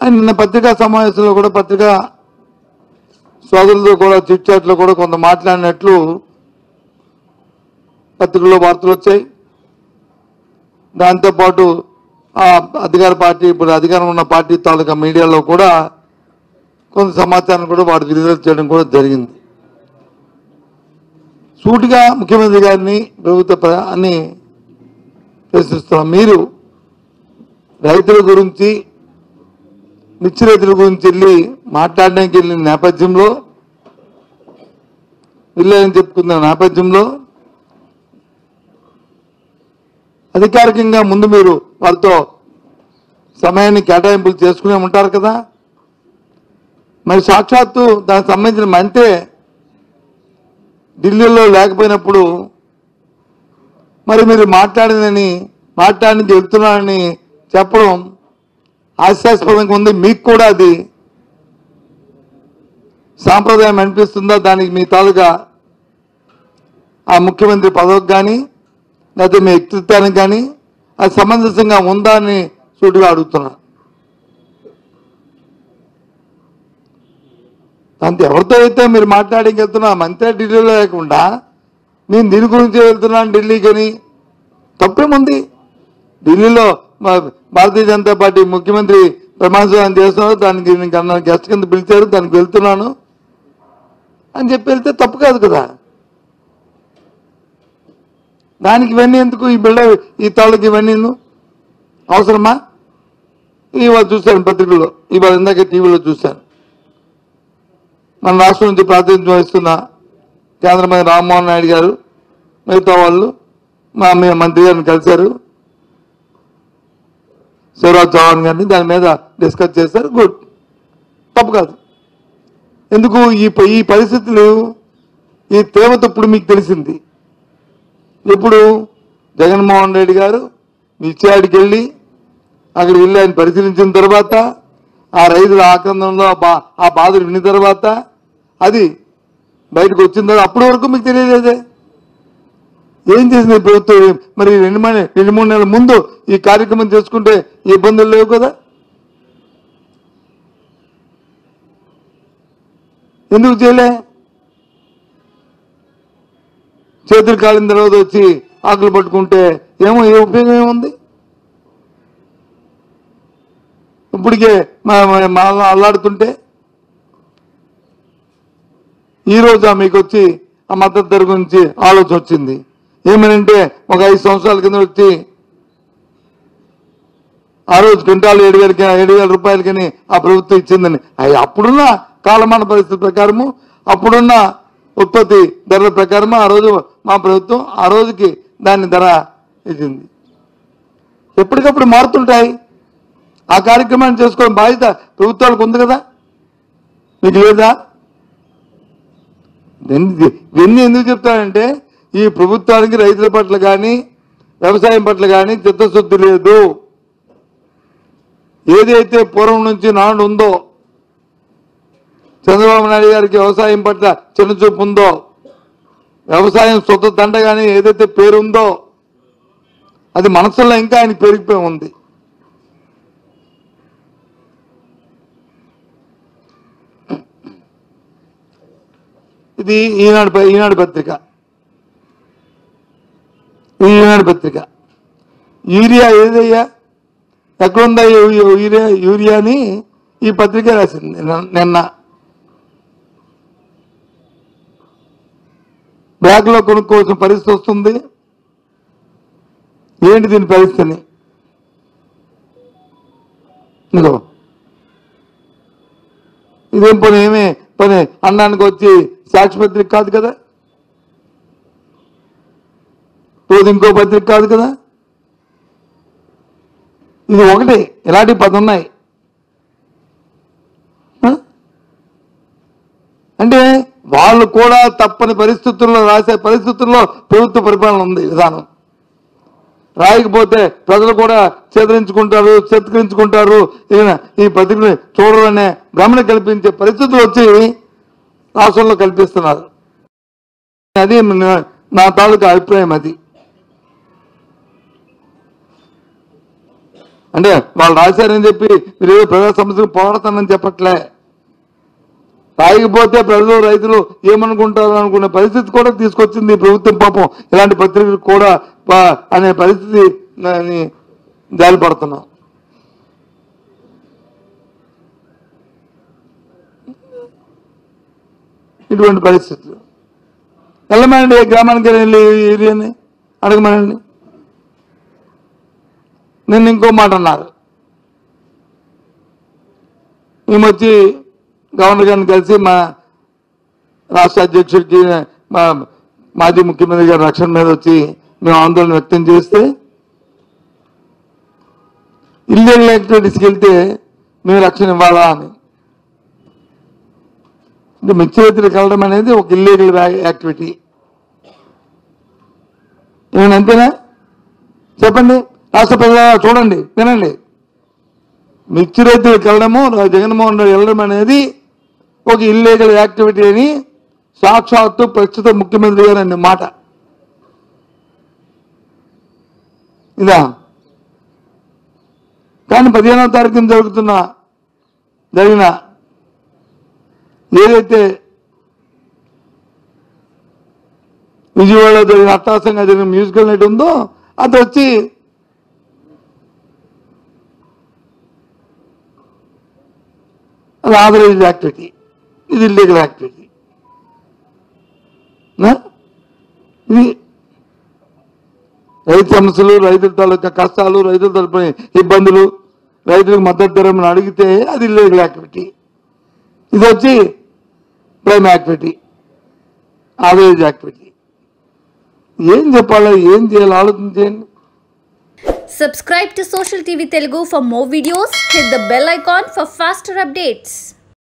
అని నిన్న పత్రికా సమావేశంలో కూడా పత్రికా సోదరులతో కూడా చిట్ చాట్లో కూడా కొంత మాట్లాడినట్లు పత్రికల్లో వార్తలు వచ్చాయి. దాంతోపాటు ఆ అధికార పార్టీ ఇప్పుడు అధికారం ఉన్న పార్టీ తాలూకా మీడియాలో కూడా కొంత సమాచారం కూడా వాడు విడుదల చేయడం కూడా జరిగింది. సూటిగా ముఖ్యమంత్రి గారిని ప్రభుత్వాన్ని ప్రశ్నిస్తున్నాం. మీరు రైతుల గురించి మిర్చి రైతుల గురించి వెళ్ళి మాట్లాడడానికి వెళ్ళిన నేపథ్యంలో వెళ్ళాలని చెప్పుకున్న నేపథ్యంలో అధికారికంగా ముందు మీరు వారితో సమయాన్ని కేటాయింపులు చేసుకునే ఉంటారు కదా. మరి సాక్షాత్తు దానికి సంబంధించిన మంత్రి ఢిల్లీలో లేకపోయినప్పుడు మరి మీరు మాట్లాడడానికి వెళ్తున్నారని చెప్పడం హాస్యాస్పదంగా ఉంది. మీకు కూడా అది సాంప్రదాయం అనిపిస్తుందా? దానికి మీ తాలూకా ఆ ముఖ్యమంత్రి పదవికి కానీ లేకపోతే మీ వ్యక్తిత్వానికి కానీ అది సమంజసంగా ఉందా అని సూటిగా అడుగుతున్నా. అంత ఎవరితో అయితే మీరు మాట్లాడికి వెళ్తున్నా మంత్రి ఢిల్లీలో లేకుండా నేను దీని గురించి వెళ్తున్నాను ఢిల్లీకి అని తప్పేముంది? ఢిల్లీలో భారతీయ జనతా పార్టీ ముఖ్యమంత్రి ప్రమాణ స్వీకారం చేస్తున్నారు, దానికి గెస్ట్ కింద పిలిచారు, దానికి వెళ్తున్నాను అని చెప్పి వెళ్తే తప్పు కాదు కదా. దానికి ఇవన్నీ ఎందుకు? ఈ ఈ తాళ్ళకి ఇవన్నీ అవసరమా? ఇవాళ చూశాను పత్రికల్లో, ఇవాళ ఇందాక టీవీలో చూశాను. మన రాష్ట్రం నుంచి ప్రాతినిధ్యం వహిస్తున్న కేంద్ర మంత్రి రామ్మోహన్ నాయుడు గారు మిగతా వాళ్ళు మా మంత్రి గారిని కలిశారు, శివరాజ్ చౌహాన్ గారిని, దాని మీద డిస్కస్ చేశారు. గుడ్, తప్పు కాదు. ఎందుకు ఈ పరిస్థితులు ఈ తీవ్రత ఇప్పుడు మీకు తెలిసింది. ఇప్పుడు జగన్మోహన్ రెడ్డి గారు నిశ్చయాడికి వెళ్ళి అక్కడికి వెళ్ళి ఆయన పరిశీలించిన తర్వాత ఆ రైతుల ఆక్రందనలో ఆ బాధలు విన్న తర్వాత అది బయటకు వచ్చిన తర్వాత అప్పటి వరకు మీకు తెలియలేదే. ఏం చేసింది ప్రభుత్వం? మరి 2-3 నెలల ముందు ఈ కార్యక్రమం చేసుకుంటే ఇబ్బందులు లేవు కదా. ఎందుకు చేయలే? చేతులు కాలిన తర్వాత వచ్చి ఆకులు పట్టుకుంటే ఏ ఉపయోగం ఏముంది? ఇప్పటికే అల్లాడుతుంటే ఈరోజు మీకు వచ్చి ఆ మద్దతు ధర గురించి ఆలోచన వచ్చింది. ఏమనంటే ఒక 5 సంవత్సరాల కింద వచ్చి ఆ రోజు క్వింటాల్ 7,000 రూపాయలకని ఆ ప్రభుత్వం ఇచ్చిందని అప్పుడున్న కాలమాన పరిస్థితి ప్రకారము అప్పుడున్న ఉత్పత్తి ధరల ప్రకారము ఆ రోజు మా ప్రభుత్వం ఆ రోజుకి దాని ధర ఇచ్చింది. ఎప్పటికప్పుడు మారుతుంటాయి. ఆ కార్యక్రమాన్ని చేసుకోవడం బాధ్యత ప్రభుత్వాలకు ఉంది కదా, మీకు లేదా? ఇవన్నీ ఎందుకు చెప్తానంటే ఈ ప్రభుత్వానికి రైతుల పట్ల కానీ వ్యవసాయం పట్ల కానీ చిత్తశుద్ధి లేదు. ఏదైతే పూర్వం నుంచి నాడు ఉందో, చంద్రబాబు నాయుడు గారికి వ్యవసాయం పట్ల చిన్నచూపు ఉందో, వ్యవసాయం సొంత దండగానే ఏదైతే పేరుందో అది మనసులో ఇంకా ఆయన పెరిగిపోయి ఉంది. ఇది ఈనాడు పత్రిక యూరియా ఏదయ్యా ఎక్కడుందా యూరియాని ఈ పత్రిక రాసింది నిన్న. బ్యాగ్లో కొనుక్కోవాల్సిన పరిస్థితి వస్తుంది. ఏంటి దీని పరిస్థితిని? ఇదేం పని అన్నానికి వచ్చి సాక్షి పత్రిక కాదు కదా, రోజు ఇంకో పత్రిక కాదు కదా. ఇది ఒకటి, ఇలాంటి 10 ఉన్నాయి. అంటే వాళ్ళు కూడా తప్పని పరిస్థితుల్లో రాసే పరిస్థితుల్లో ప్రభుత్వ పరిపాలన ఉంది విధానం. రాయకపోతే ప్రజలు కూడా చిత్కరించుకుంటారు, ఈ పత్రికని చూడాలనే భ్రమణ కల్పించే పరిస్థితులు వచ్చి రాష్ట్రంలో కల్పిస్తున్నారు. అది నా తాలూకా అభిప్రాయం. అది అంటే వాళ్ళు రాశారని చెప్పి మీరు ఏదో ప్రజా సమస్యలు పోరాడతానని చెప్పట్లే. రాయకపోతే ప్రజలు రైతులు ఏమనుకుంటారు అనుకునే పరిస్థితి కూడా తీసుకొచ్చింది ప్రభుత్వం. పాపం ఇలాంటి పత్రికలు కూడా అనే పరిస్థితి జాలిపడుతున్నాం. ఇటువంటి పరిస్థితులు వెళ్ళమనండి, గ్రామానికి వెళ్ళి ఏరియాని అడగమనండి. నిన్న ఇంకో మాట అన్నారు, మేము వచ్చి గవర్నర్ గారిని కలిసి మా రాష్ట్ర అధ్యక్షుడికి మా మాజీ ముఖ్యమంత్రి గారి రక్షణ మీద వచ్చి మేము ఆందోళన వ్యక్తం చేస్తే ఇల్లీగల్ యాక్టివిటీస్కి వెళ్తే మేము రక్షణ ఇవ్వాలా అని. అంటే మిర్చిరైతులకు వెళ్ళడం అనేది ఒక ఇల్లీగల్ యాక్టివిటీ. ఏమైనా అంతేనా చెప్పండి? రాష్ట్ర ప్రజలు చూడండి, వినండి. మిర్చి రైతులకు వెళ్ళడము, జగన్మోహన్ రెడ్డి వెళ్ళడం అనేది ఒక ఇల్లీగల్ యాక్టివిటీ అని సాక్షాత్తు ప్రస్తుత ముఖ్యమంత్రి గారు అనే మాట ఇదా. కానీ 15వ తారీఖున జరిగిన ఏదైతే విజయవాడలో జరిగిన అట్టాసంగా జరిగిన మ్యూజికల్ నైట్ ఉందో అది వచ్చి అది ఆథరైజ్డ్ యాక్టివిటీ, ఇది ఇల్లీగల్ యాక్టివిటీ. ఇది రైతు సమస్యలు, రైతుల తాలూకా కష్టాలు, రైతుల తరపున ఇబ్బందులు, రైతులకు మద్దతు ధరని అడిగితే అది ఇల్లీగల్ యాక్టివిటీ. ఇది వచ్చి ప్రైమ్ యాక్టివిటీ, ఆథరైజ్డ్ యాక్టివిటీ. ఏం చెప్పాలి, ఏం చేయాలి ఆలోచించండి. Subscribe to Social TV Telugu for more videos. Hit the bell icon for faster updates.